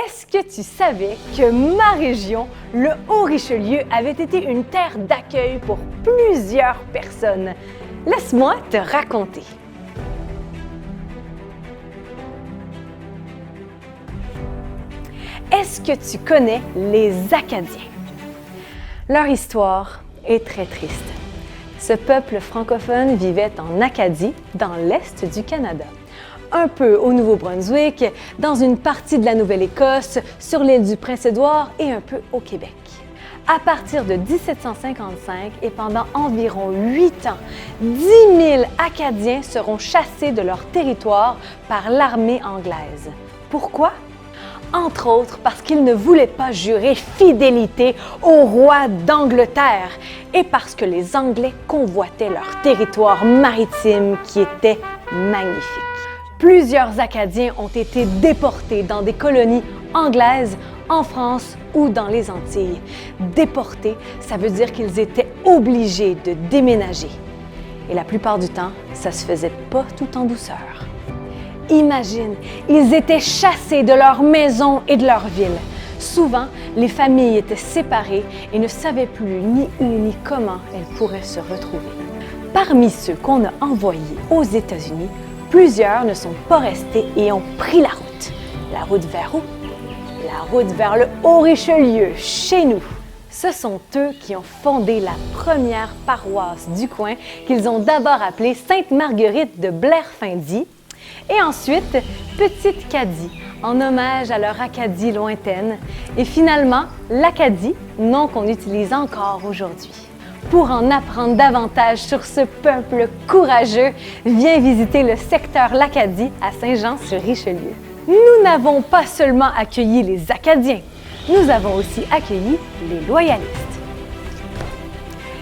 Est-ce que tu savais que ma région, le Haut-Richelieu, avait été une terre d'accueil pour plusieurs personnes? Laisse-moi te raconter. Est-ce que tu connais les Acadiens? Leur histoire est très triste. Ce peuple francophone vivait en Acadie, dans l'est du Canada. Un peu au Nouveau-Brunswick, dans une partie de la Nouvelle-Écosse, sur l'île du Prince-Édouard et un peu au Québec. À partir de 1755 et pendant environ 8 ans, 10 000 Acadiens seront chassés de leur territoire par l'armée anglaise. Pourquoi? Entre autres parce qu'ils ne voulaient pas jurer fidélité au roi d'Angleterre et parce que les Anglais convoitaient leur territoire maritime qui était magnifique. Plusieurs Acadiens ont été déportés dans des colonies anglaises en France ou dans les Antilles. Déportés, ça veut dire qu'ils étaient obligés de déménager. Et la plupart du temps, ça se faisait pas tout en douceur. Imagine, ils étaient chassés de leur maison et de leur ville. Souvent, les familles étaient séparées et ne savaient plus ni où ni comment elles pourraient se retrouver. Parmi ceux qu'on a envoyés aux États-Unis, plusieurs ne sont pas restés et ont pris la route. La route vers où? La route vers le Haut-Richelieu, chez nous. Ce sont eux qui ont fondé la première paroisse du coin qu'ils ont d'abord appelée Sainte-Marguerite de Blairfindie et ensuite Petite-Cadie, en hommage à leur Acadie lointaine, et finalement l'Acadie, nom qu'on utilise encore aujourd'hui. Pour en apprendre davantage sur ce peuple courageux, viens visiter le secteur l'Acadie à Saint-Jean-sur-Richelieu. Nous n'avons pas seulement accueilli les Acadiens, nous avons aussi accueilli les loyalistes.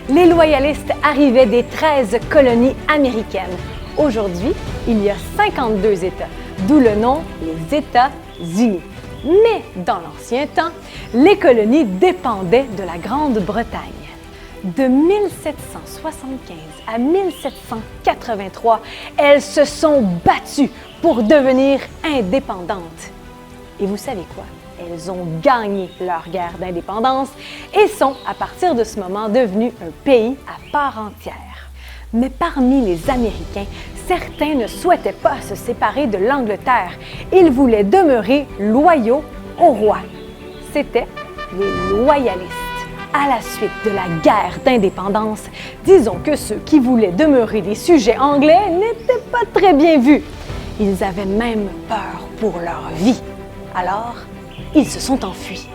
Les loyalistes arrivaient des 13 colonies américaines. Aujourd'hui, il y a 52 États, d'où le nom les États-Unis. Mais dans l'ancien temps, les colonies dépendaient de la Grande-Bretagne. De 1775 à 1783, elles se sont battues pour devenir indépendantes. Et vous savez quoi? Elles ont gagné leur guerre d'indépendance et sont, à partir de ce moment, devenues un pays à part entière. Mais parmi les Américains, certains ne souhaitaient pas se séparer de l'Angleterre. Ils voulaient demeurer loyaux au roi. C'étaient les loyalistes. À la suite de la guerre d'indépendance, disons que ceux qui voulaient demeurer des sujets anglais n'étaient pas très bien vus. Ils avaient même peur pour leur vie. Alors, ils se sont enfuis.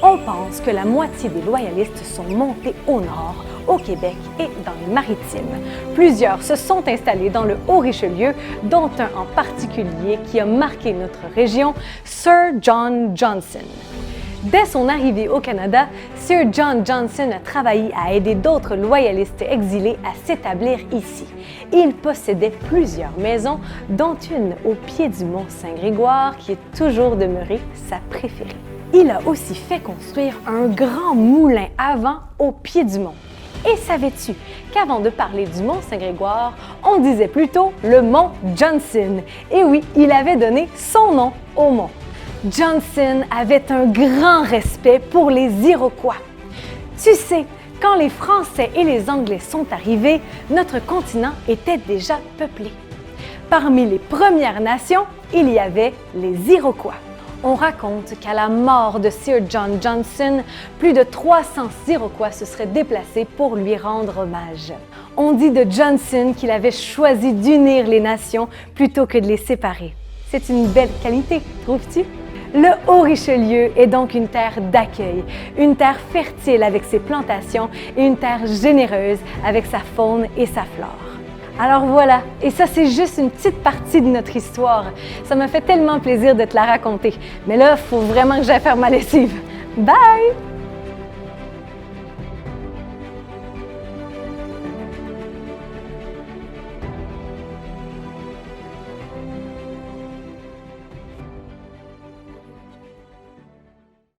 On pense que la moitié des loyalistes sont montés au nord, au Québec et dans les Maritimes. Plusieurs se sont installés dans le Haut-Richelieu, dont un en particulier qui a marqué notre région, Sir John Johnson. Dès son arrivée au Canada, Sir John Johnson a travaillé à aider d'autres loyalistes exilés à s'établir ici. Il possédait plusieurs maisons, dont une au pied du mont Saint-Grégoire qui est toujours demeurée sa préférée. Il a aussi fait construire un grand moulin à vent au pied du mont. Et savais-tu qu'avant de parler du mont Saint-Grégoire, on disait plutôt le mont Johnson? Et oui, il avait donné son nom au mont. Johnson avait un grand respect pour les Iroquois. Tu sais, quand les Français et les Anglais sont arrivés, notre continent était déjà peuplé. Parmi les Premières Nations, il y avait les Iroquois. On raconte qu'à la mort de Sir John Johnson, plus de 300 Iroquois se seraient déplacés pour lui rendre hommage. On dit de Johnson qu'il avait choisi d'unir les nations plutôt que de les séparer. C'est une belle qualité, trouves-tu? Le Haut-Richelieu est donc une terre d'accueil, une terre fertile avec ses plantations et une terre généreuse avec sa faune et sa flore. Alors voilà, et ça c'est juste une petite partie de notre histoire. Ça m'a fait tellement plaisir de te la raconter. Mais là, il faut vraiment que j'aille faire ma lessive. Bye!